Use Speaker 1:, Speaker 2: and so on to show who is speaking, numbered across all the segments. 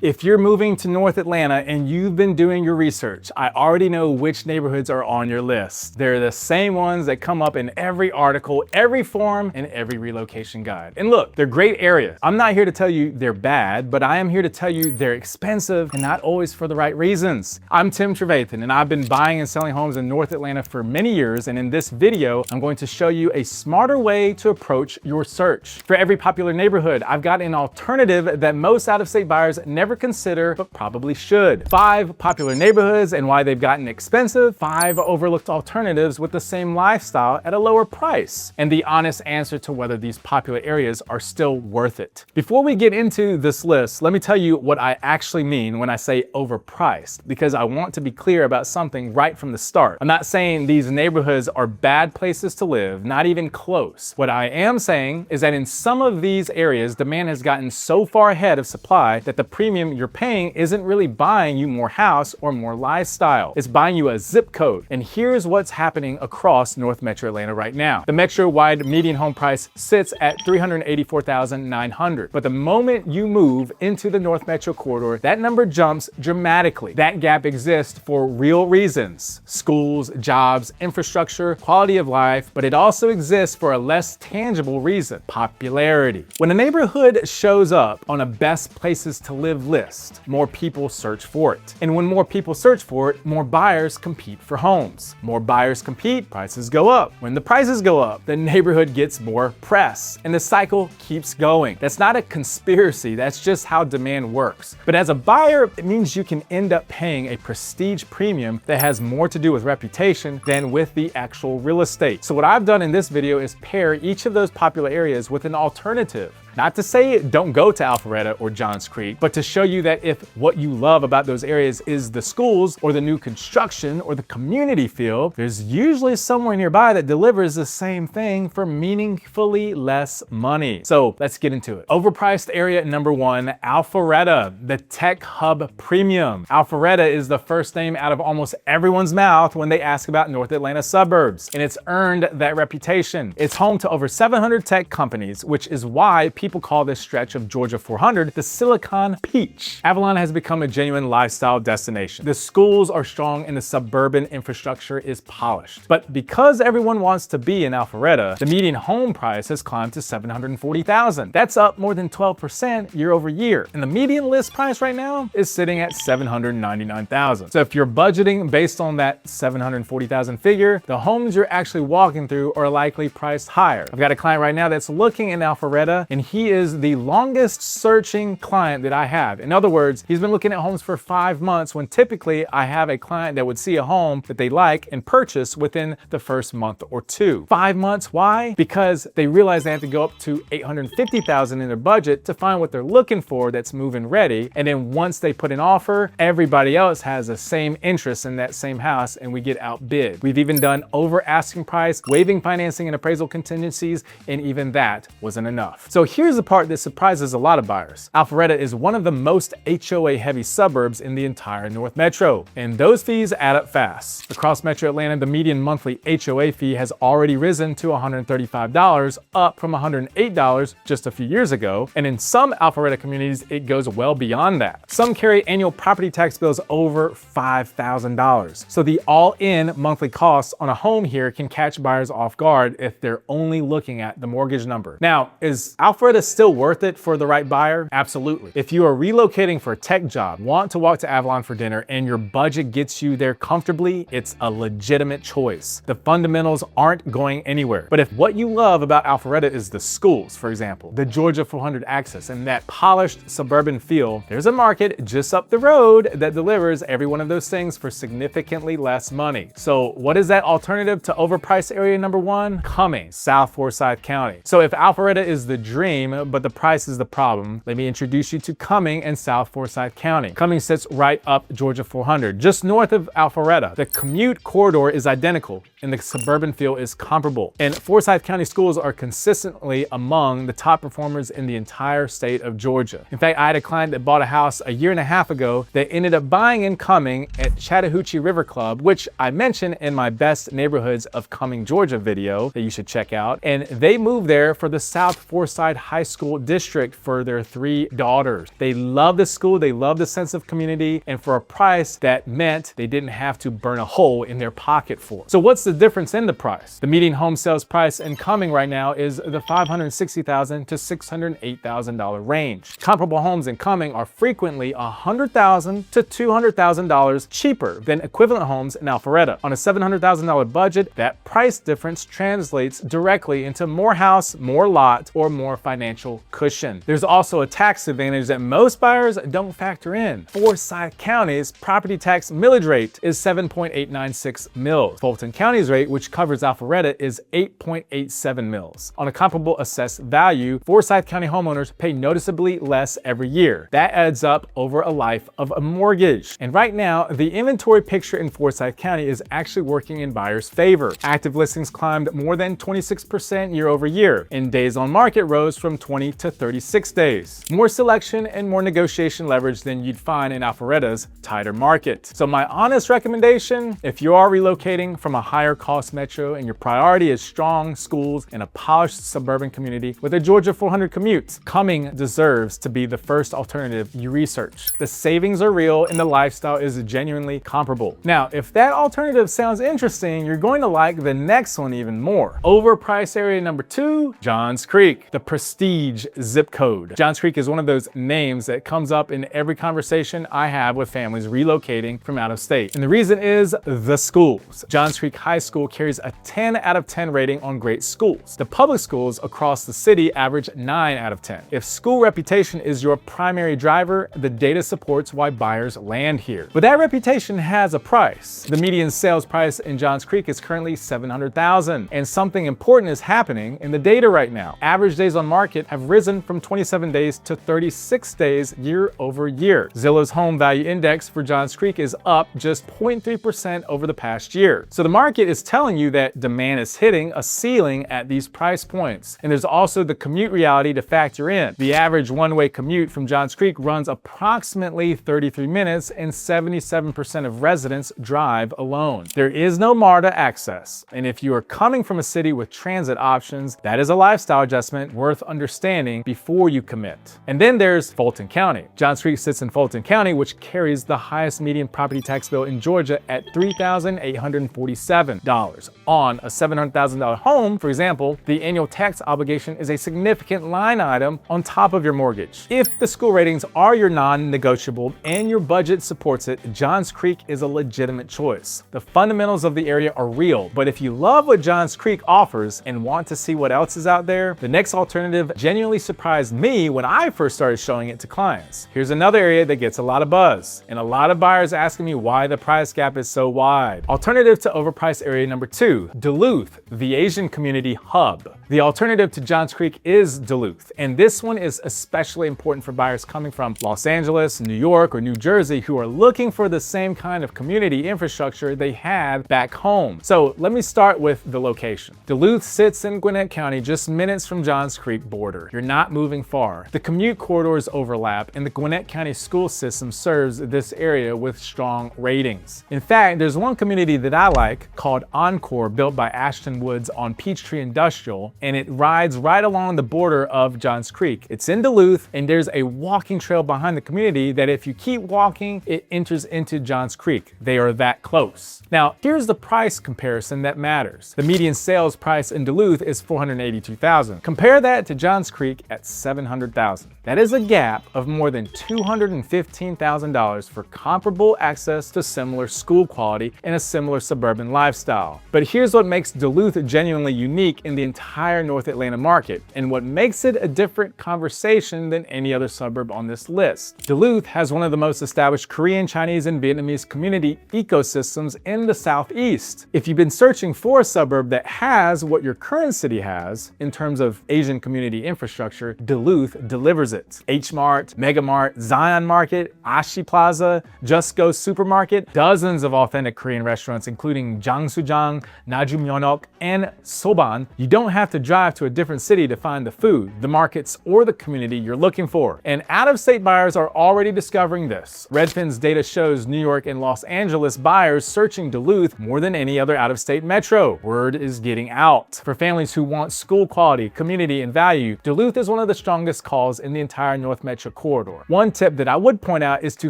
Speaker 1: If you're moving to North Atlanta and you've been doing your research, I already know which neighborhoods are on your list. They're the same ones that come up in every article, every forum, and every relocation guide. And look, they're great areas. I'm not here to tell you they're bad, but I am here to tell you they're expensive and not always for the right reasons. I'm Tim Trevathan, and I've been buying and selling homes in North Atlanta for many years, and in this video, I'm going to show you a smarter way to approach your search. For every popular neighborhood, I've got an alternative that most out-of-state buyers never consider, but probably should. 5 popular neighborhoods and why they've gotten expensive, 5 overlooked alternatives with the same lifestyle at a lower price, and the honest answer to whether these popular areas are still worth it. Before we get into this list, let me tell you what I actually mean when I say overpriced, because I want to be clear about something right from the start. I'm not saying these neighborhoods are bad places to live, not even close. What I am saying is that in some of these areas, demand has gotten so far ahead of supply that the premium you're paying isn't really buying you more house or more lifestyle. It's buying you a zip code. And here's what's happening across North Metro Atlanta right now. The metro-wide median home price sits at $384,900. But the moment you move into the North Metro corridor, that number jumps dramatically. That gap exists for real reasons: schools, jobs, infrastructure, quality of life, but it also exists for a less tangible reason: popularity. When a neighborhood shows up on a best places to live list, more people search for it. And when more people search for it, more buyers compete for homes. More buyers compete, prices go up. When the prices go up, the neighborhood gets more press, and the cycle keeps going. That's not a conspiracy, that's just how demand works. But as a buyer, it means you can end up paying a prestige premium that has more to do with reputation than with the actual real estate. So what I've done in this video is pair each of those popular areas with an alternative. Not to say don't go to Alpharetta or Johns Creek, but to show you that if what you love about those areas is the schools or the new construction or the community feel, there's usually somewhere nearby that delivers the same thing for meaningfully less money. So let's get into it. Overpriced area number 1, Alpharetta, the tech hub premium. Alpharetta is the first name out of almost everyone's mouth when they ask about North Atlanta suburbs, and it's earned that reputation. It's home to over 700 tech companies, which is why people call this stretch of Georgia 400 the Silicon Peach. Avalon has become a genuine lifestyle destination. The schools are strong and the suburban infrastructure is polished. But because everyone wants to be in Alpharetta, the median home price has climbed to $740,000. That's up more than 12% year over year. And the median list price right now is sitting at $799,000. So if you're budgeting based on that $740,000 figure, the homes you're actually walking through are likely priced higher. I've got a client right now that's looking in Alpharetta, and he is the longest searching client that I have. In other words, he's been looking at homes for 5 months, when typically I have a client that would see a home that they like and purchase within the first month or 2. 5 months, why? Because they realize they have to go up to $850,000 in their budget to find what they're looking for that's move-in ready. And then once they put an offer, everybody else has the same interest in that same house, and we get outbid. We've even done over asking price, waiving financing and appraisal contingencies, and even that wasn't enough. So here's the part that surprises a lot of buyers. Alpharetta is one of the most HOA heavy suburbs in the entire North Metro, and those fees add up fast. Across Metro Atlanta, the median monthly HOA fee has already risen to $135, up from $108 just a few years ago, and in some Alpharetta communities, it goes well beyond that. Some carry annual property tax bills over $5,000. So the all-in monthly costs on a home here can catch buyers off guard if they're only looking at the mortgage number. Now, is Alpharetta still worth it for the right buyer? Absolutely. If you are relocating for a tech job, want to walk to Avalon for dinner, and your budget gets you there comfortably, it's a legitimate choice. The fundamentals aren't going anywhere. But if what you love about Alpharetta is the schools, for example, the Georgia 400 access, and that polished suburban feel, there's a market just up the road that delivers every one of those things for significantly less money. So what is that alternative to overpriced area number 1? Cumming, South Forsyth County. So if Alpharetta is the dream, but the price is the problem, let me introduce you to Cumming and South Forsyth County. Cumming sits right up Georgia 400, just north of Alpharetta. The commute corridor is identical, and the suburban feel is comparable. And Forsyth County schools are consistently among the top performers in the entire state of Georgia. In fact, I had a client that bought a house a year and a half ago that ended up buying in Cumming at Chattahoochee River Club, which I mentioned in my best neighborhoods of Cumming, Georgia video that you should check out. And they moved there for the South Forsyth high school district for their 3 daughters. They love the school, they love the sense of community, and for a price that meant they didn't have to burn a hole in their pocket for. So what's the difference in the price? The median home sales price in Cumming right now is the $560,000 to $608,000 range. Comparable homes in Cumming are frequently $100,000 to $200,000 cheaper than equivalent homes in Alpharetta. On a $700,000 budget, that price difference translates directly into more house, more lot, or more financial cushion. There's also a tax advantage that most buyers don't factor in. Forsyth County's property tax millage rate is 7.896 mils. Fulton County's rate, which covers Alpharetta, is 8.87 mils. On a comparable assessed value, Forsyth County homeowners pay noticeably less every year. That adds up over a life of a mortgage. And right now, the inventory picture in Forsyth County is actually working in buyers' favor. Active listings climbed more than 26% year over year, and days on market rose from 20 to 36 days. More selection and more negotiation leverage than you'd find in Alpharetta's tighter market. So my honest recommendation, if you are relocating from a higher cost metro and your priority is strong schools and a polished suburban community with a Georgia 400 commute, Cumming deserves to be the first alternative you research. The savings are real and the lifestyle is genuinely comparable. Now, if that alternative sounds interesting, you're going to like the next one even more. Overpriced area number 2, Johns Creek, the prestige zip code. Johns Creek is one of those names that comes up in every conversation I have with families relocating from out of state. And the reason is the schools. Johns Creek High School carries a 10 out of 10 rating on great schools. The public schools across the city average 9 out of 10. If school reputation is your primary driver, the data supports why buyers land here. But that reputation has a price. The median sales price in Johns Creek is currently $700,000, and something important is happening in the data right now. Average days on market have risen from 27 days to 36 days year over year. Zillow's home value index for Johns Creek is up just 0.3% over the past year. So the market is telling you that demand is hitting a ceiling at these price points. And there's also the commute reality to factor in. The average one-way commute from Johns Creek runs approximately 33 minutes, and 77% of residents drive alone. There is no MARTA access, and if you are coming from a city with transit options, that is a lifestyle adjustment worth understanding before you commit. And then there's Fulton County. Johns Creek sits in Fulton County, which carries the highest median property tax bill in Georgia at $3,847. On a $700,000 home, for example, the annual tax obligation is a significant line item on top of your mortgage. If the school ratings are your non-negotiable and your budget supports it, Johns Creek is a legitimate choice. The fundamentals of the area are real, but if you love what Johns Creek offers and want to see what else is out there, the next alternative genuinely surprised me when I first started showing it to clients. Here's another area that gets a lot of buzz, and a lot of buyers asking me why the price gap is so wide. Alternative to overpriced area number 2, Duluth, the Asian community hub. The alternative to Johns Creek is Duluth, and this one is especially important for buyers coming from Los Angeles, New York, or New Jersey who are looking for the same kind of community infrastructure they have back home. So let me start with the location. Duluth sits in Gwinnett County, just minutes from Johns Creek border. You're not moving far. The commute corridors overlap, and the Gwinnett County school system serves this area with strong ratings. In fact, there's one community that I like called Encore, built by Ashton Woods on Peachtree Industrial, and it rides right along the border of Johns Creek. It's in Duluth, and there's a walking trail behind the community that if you keep walking, it enters into Johns Creek. They are that close. Now, here's the price comparison that matters. The median sales price in Duluth is $482,000. Compare that to Johns Creek at $700,000. That is a gap of more than $215,000 for comparable access to similar school quality and a similar suburban lifestyle. But here's what makes Duluth genuinely unique in the entire North Atlanta market, and what makes it a different conversation than any other suburb on this list. Duluth has one of the most established Korean, Chinese, and Vietnamese community ecosystems in the Southeast. If you've been searching for a suburb that has what your current city has in terms of Asian community infrastructure, Duluth delivers it. H Mart, Mega Mart, Zion Market, Ashi Plaza, Just Go Supermarket, dozens of authentic Korean restaurants including Jangsujang, Najumyeonok, and Soban. You don't have to drive to a different city to find the food, the markets, or the community you're looking for. And out-of-state buyers are already discovering this. Redfin's data shows New York and Los Angeles buyers searching Duluth more than any other out-of-state metro. Word is getting out. For families who want school quality, community, and value, value, Duluth is one of the strongest calls in the entire North Metro corridor. One tip that I would point out is to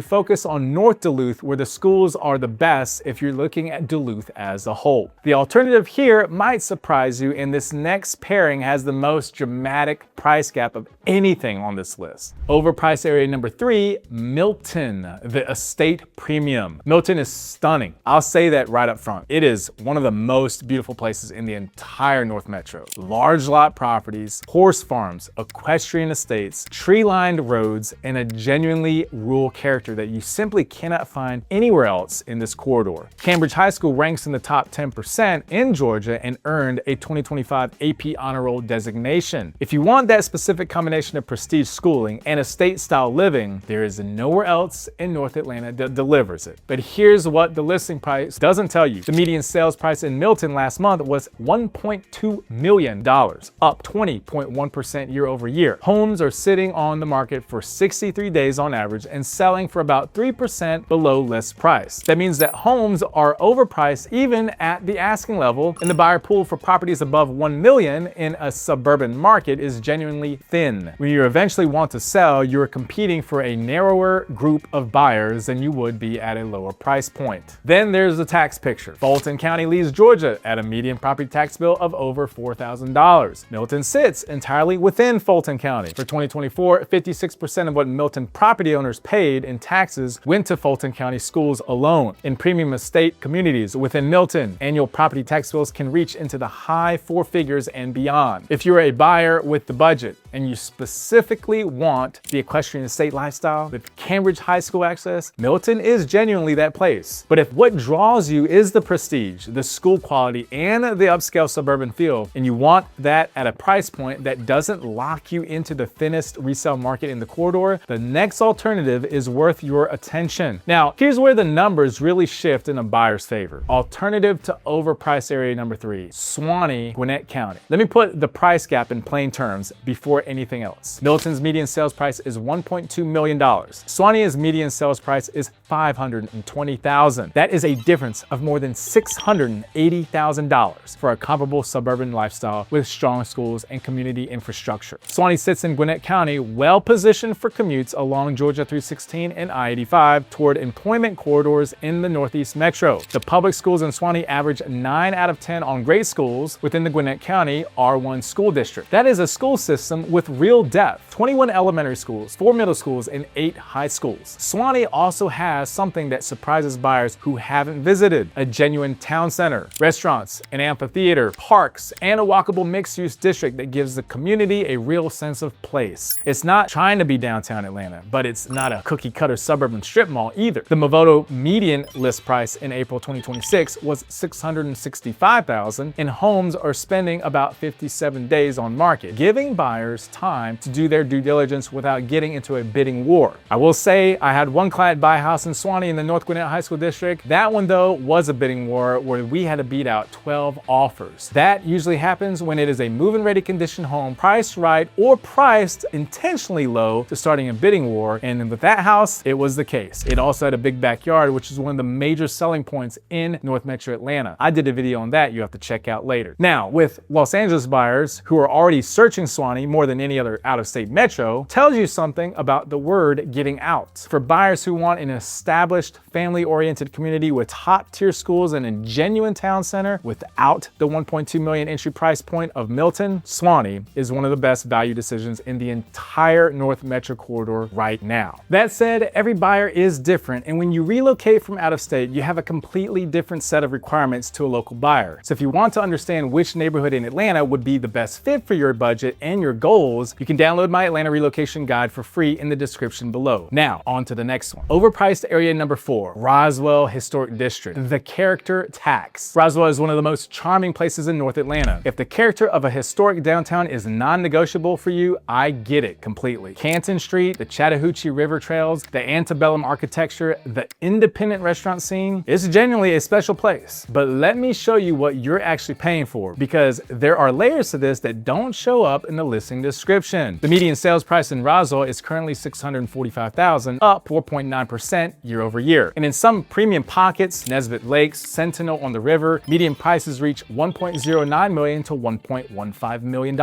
Speaker 1: focus on North Duluth, where the schools are the best if you're looking at Duluth as a whole. The alternative here might surprise you, and this next pairing has the most dramatic price gap of anything on this list. Overpriced area number 3, Milton, the estate premium. Milton is stunning. I'll say that right up front. It is one of the most beautiful places in the entire North Metro. Large lot properties, horse farms, equestrian estates, tree-lined roads, and a genuinely rural character that you simply cannot find anywhere else in this corridor. Cambridge High School ranks in the top 10% in Georgia and earned a 2025 AP Honor Roll designation. If you want that specific combination of prestige schooling and estate-style living, there is nowhere else in North Atlanta that delivers it. But here's what the listing price doesn't tell you. The median sales price in Milton last month was $1.2 million, up 20.1% year over year. Homes are sitting on the market for 63 days on average and selling for about 3% below list price. That means that homes are overpriced even at the asking level, and the buyer pool for properties above $1 million in a suburban market is genuinely thin. When you eventually want to sell, you're competing for a narrower group of buyers than you would be at a lower price point. Then there's the tax picture. Fulton County leads Georgia at a median property tax bill of over $4,000. Milton sits entirely within Fulton County. For 2024, 56% of what Milton property owners paid in taxes went to Fulton County schools alone. In premium estate communities within Milton, annual property tax bills can reach into the high four figures and beyond. If you're a buyer with the budget and you specifically want the equestrian estate lifestyle with Cambridge High School access, Milton is genuinely that place. But if what draws you is the prestige, the school quality, and the upscale suburban feel, and you want that at a price point that doesn't lock you into the thinnest resale market in the corridor, the next alternative is worth your attention. Now, here's where the numbers really shift in a buyer's favor. Alternative to overpriced area number 3, Suwannee, Gwinnett County. Let me put the price gap in plain terms before anything else. Milton's median sales price is $1.2 million. Suwannee's median sales price is $520,000. That is a difference of more than $680,000 for a comparable suburban lifestyle with strong schools and community infrastructure. Suwannee sits in Gwinnett County, well positioned for commutes along Georgia 316 and I-85 toward employment corridors in the Northeast Metro. The public schools in Suwannee average 9 out of 10 on grade schools within the Gwinnett County R1 school district. That is a school system with real depth: 21 elementary schools, 4 middle schools, and 8 high schools. Suwannee also has something that surprises buyers who haven't visited: a genuine town center, restaurants, an amphitheater, parks, and a walkable mixed-use district that gives the community a real sense of place. It's not trying to be downtown Atlanta, but it's not a cookie-cutter suburban strip mall either. The Movoto median list price in April 2026 was $665,000, and homes are spending about 57 days on market, giving buyers time to do their due diligence without getting into a bidding war. I will say I had one client buy a house in Suwannee in the North Gwinnett High School District. That one, though, was a bidding war where we had to beat out 12 offers. That usually happens when it is a move-in ready condition home, priced right or priced intentionally low to starting a bidding war, and with that house, it was the case. It also had a big backyard, which is one of the major selling points in North Metro Atlanta. I did a video on that you have to check out later. Now, with Los Angeles buyers who are already searching Suwannee more than any other out-of-state metro, tells you something about the word getting out. For buyers who want an established, family-oriented community with top-tier schools and a genuine town center without the $1.2 million entry price point of Milton, Suwannee is one of the best value decisions in the entire North Metro corridor right now. That said, every buyer is different, and when you relocate from out of state, you have a completely different set of requirements to a local buyer. So if you want to understand which neighborhood in Atlanta would be the best fit for your budget and your goals, you can download my Atlanta relocation guide for free in the description below. Now, on to the next one. Overpriced area number 4, Roswell Historic District, the character tax. Roswell is one of the most charming places in North Atlanta. If the character of a historic downtown is non-negotiable for you, I get it completely. Canton Street, the Chattahoochee River trails, the antebellum architecture, the independent restaurant scene, it's genuinely a special place. But let me show you what you're actually paying for, because there are layers to this that don't show up in the listing description. The median sales price in Roswell is currently $645,000, up 4.9% year over year. And in some premium pockets, Nesbitt Lakes, Sentinel on the River, median prices reach $1.09 million to $1.15 million.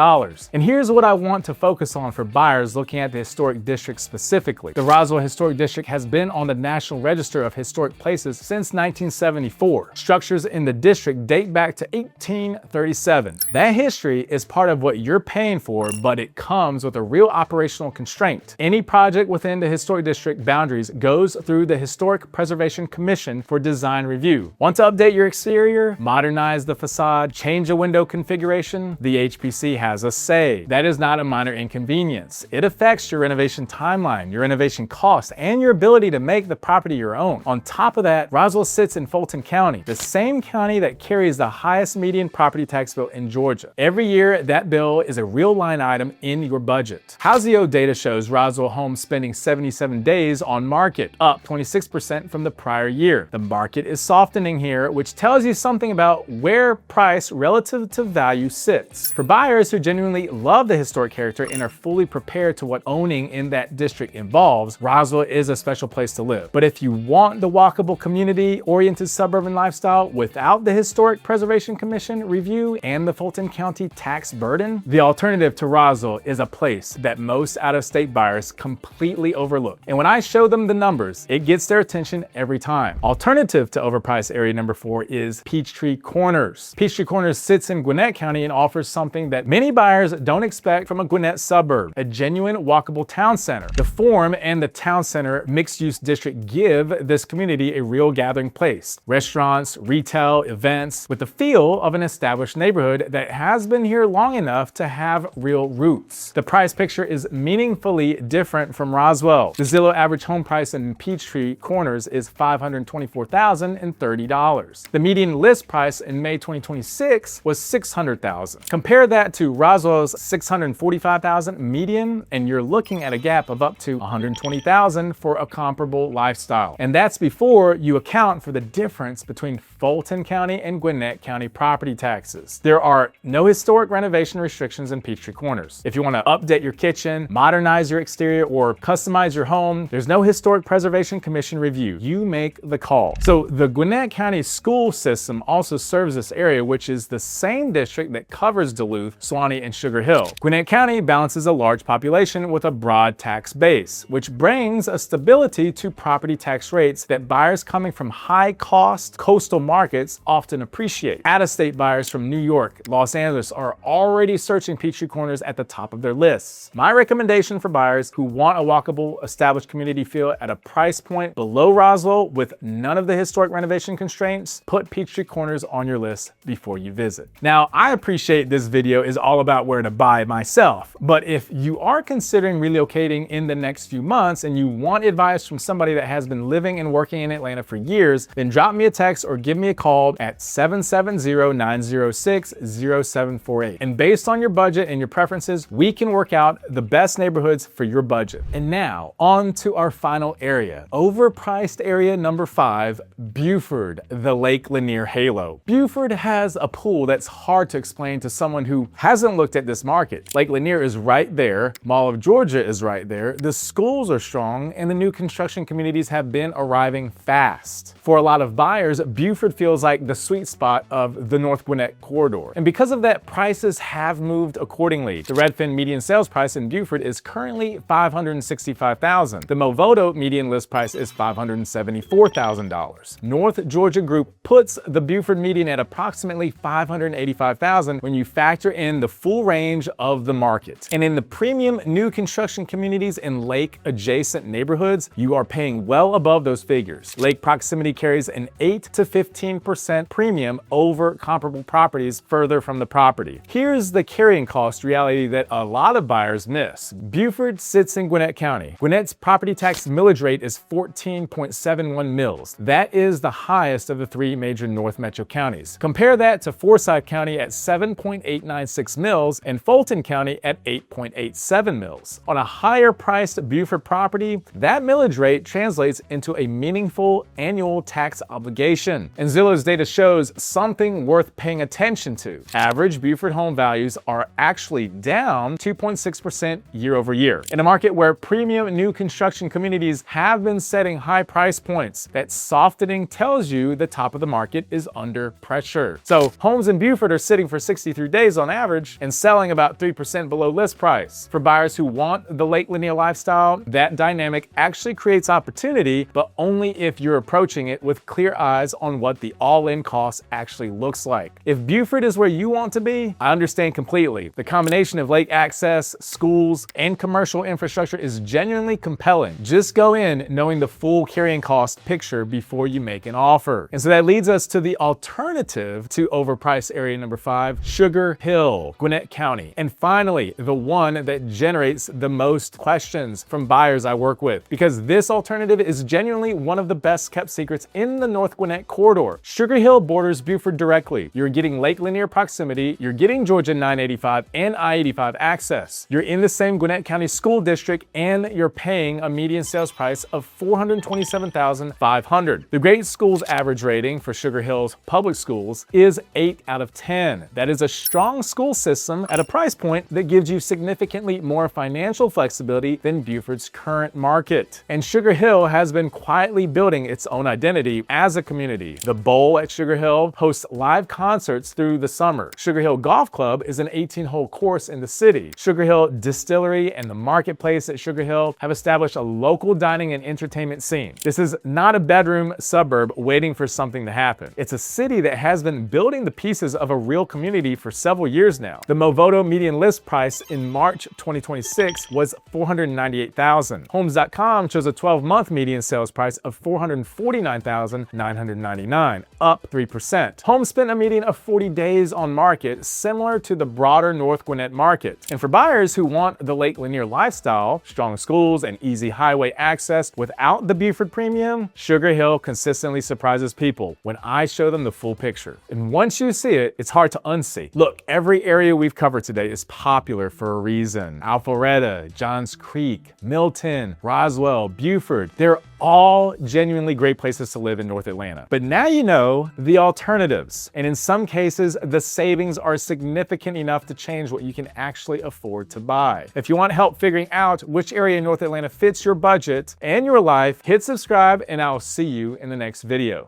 Speaker 1: And here's what I want to focus on for buyers looking at the historic district specifically. The Roswell Historic District has been on the National Register of Historic Places since 1974. Structures in the district date back to 1837. That history is part of what you're paying for, but it comes with a real operational constraint. Any project within the historic district boundaries goes through the Historic Preservation Commission for design review. Want to update your exterior, modernize the facade, change a window configuration? The HPC has a say. That is not a minor inconvenience. It affects your renovation timeline, your renovation costs, and your ability to make the property your own. On top of that, Roswell sits in Fulton County, the same county that carries the highest median property tax bill in Georgia. Every year, that bill is a real line item in your budget. Houseo data shows Roswell homes spending 77 days on market, up 26% from the prior year. The market is softening here, which tells you something about where price relative to value sits. For buyers who genuinely love the historic character and are fully prepared to what owning in that district involves, Roswell is a special place to live. But if you want the walkable community-oriented suburban lifestyle without the Historic Preservation Commission review and the Fulton County tax burden, the alternative to Roswell is a place that most out-of-state buyers completely overlook. And when I show them the numbers, it gets their attention every time. Alternative to overpriced area number 4 is Peachtree Corners. Peachtree Corners sits in Gwinnett County and offers something that many buyers don't expect from a Gwinnett suburb: a genuine walkable town center. The Forum and the Town Center mixed-use district give this community a real gathering place. Restaurants, retail, events, with the feel of an established neighborhood that has been here long enough to have real roots. The price picture is meaningfully different from Roswell. The Zillow average home price in Peachtree Corners is $524,030. The median list price in May 2026 was $600,000. Compare that to Roswell's $645,000 median, and you're looking at a gap of up to $120,000 for a comparable lifestyle. And that's before you account for the difference between Fulton County and Gwinnett County property taxes. There are no historic renovation restrictions in Peachtree Corners. If you want to update your kitchen, modernize your exterior, or customize your home, there's no Historic Preservation Commission review. You make the call. So the Gwinnett County school system also serves this area, which is the same district that covers Duluth, Suwanee, and Sugar Hill. Gwinnett County balances a large population with a broad tax base, which brings a stability to property tax rates that buyers coming from high-cost coastal markets often appreciate. Out-of-state buyers from New York, Los Angeles are already searching Peachtree Corners at the top of their lists. My recommendation for buyers who want a walkable, established community feel at a price point below Roswell with none of the historic renovation constraints: put Peachtree Corners on your list before you visit. Now, I appreciate this video is all about where to buy myself, but if you are considering relocating in the next few months and you want advice from somebody that has been living and working in Atlanta for years, then drop me a text or give me a call at 770-906-0748. And based on your budget and your preferences, we can work out the best neighborhoods for your budget. And now, on to our final area. Overpriced area number 5, Buford, the Lake Lanier Halo. Buford has a pool that's hard to explain to someone who hasn't looked at this market. Lake Lanier is right there, Mall of Georgia is right there, the schools are strong, and the new construction communities have been arriving fast. For a lot of buyers, Buford feels like the sweet spot of the North Gwinnett corridor. And because of that, prices have moved accordingly. The Redfin median sales price in Buford is currently $565,000. The Movoto median list price is $574,000. North Georgia Group puts the Buford median at approximately $585,000 when you factor in the full range of the market. And in the premium new construction communities in lake adjacent neighborhoods, you are paying well above those figures. Lake proximity carries an 8 to 15% premium over comparable properties further from the property. Here's the carrying cost reality that a lot of buyers miss. Buford sits in Gwinnett County. Gwinnett's property tax millage rate is 14.71 mils. That is the highest of the 3 major North Metro counties. Compare that to Forsyth County at 7.896 mils and Fulton County at 8.87 mils. On a higher priced Buford property, that millage rate translates into a meaningful annual tax obligation. And Zillow's data shows something worth paying attention to. Average Buford home values are actually down down 2.6% year over year. In a market where premium new construction communities have been setting high price points, that softening tells you the top of the market is under pressure. So homes in Beaufort are sitting for 63 days on average and selling about 3% below list price. For buyers who want the lake linear lifestyle, that dynamic actually creates opportunity, but only if you're approaching it with clear eyes on what the all-in cost actually looks like. If Beaufort is where you want to be, I understand completely. The combination of lake access, schools, and commercial infrastructure is genuinely compelling. Just go in knowing the full carrying cost picture before you make an offer. And so that leads us to the alternative to overpriced area number 5, Sugar Hill, Gwinnett County. And finally, the one that generates the most questions from buyers I work with, because this alternative is genuinely one of the best kept secrets in the North Gwinnett corridor. Sugar Hill borders Beaufort directly. You're getting lake linear proximity, you're getting Georgia 985 and I-85 access. You're in the same Gwinnett County school district, and you're paying a median sales price of $427,500. The Great Schools average rating for Sugar Hill's public schools is 8 out of 10. That is a strong school system at a price point that gives you significantly more financial flexibility than Beaufort's current market. And Sugar Hill has been quietly building its own identity as a community. The Bowl at Sugar Hill hosts live concerts through the summer. Sugar Hill Golf Club is an 18-hole course in the city. Sugar Hill Distillery and the Marketplace at Sugar Hill have established a local dining and entertainment scene. This is not a bedroom suburb waiting for something to happen. It's a city that has been building the pieces of a real community for several years now. The Movoto median list price in March 2026 was $498,000. Homes.com shows a 12-month median sales price of $449,999, up 3%. Homes spent a median of 40 days on market, similar to the broader North Gwinnett market. And for buyers who want the lake linear lifestyle, strong schools, and easy highway access without the Beaufort premium, Sugar Hill consistently surprises people when I show them the full picture. And once you see it, it's hard to unsee. Look, every area we've covered today is popular for a reason. Alpharetta, Johns Creek, Milton, Roswell, Beaufort, they're all genuinely great places to live in North Atlanta. But now you know the alternatives. And in some cases, the savings are significant enough to change what you can actually afford to buy. If you want help figuring out which area in North Atlanta fits your budget and your life, hit subscribe, and I'll see you in the next video.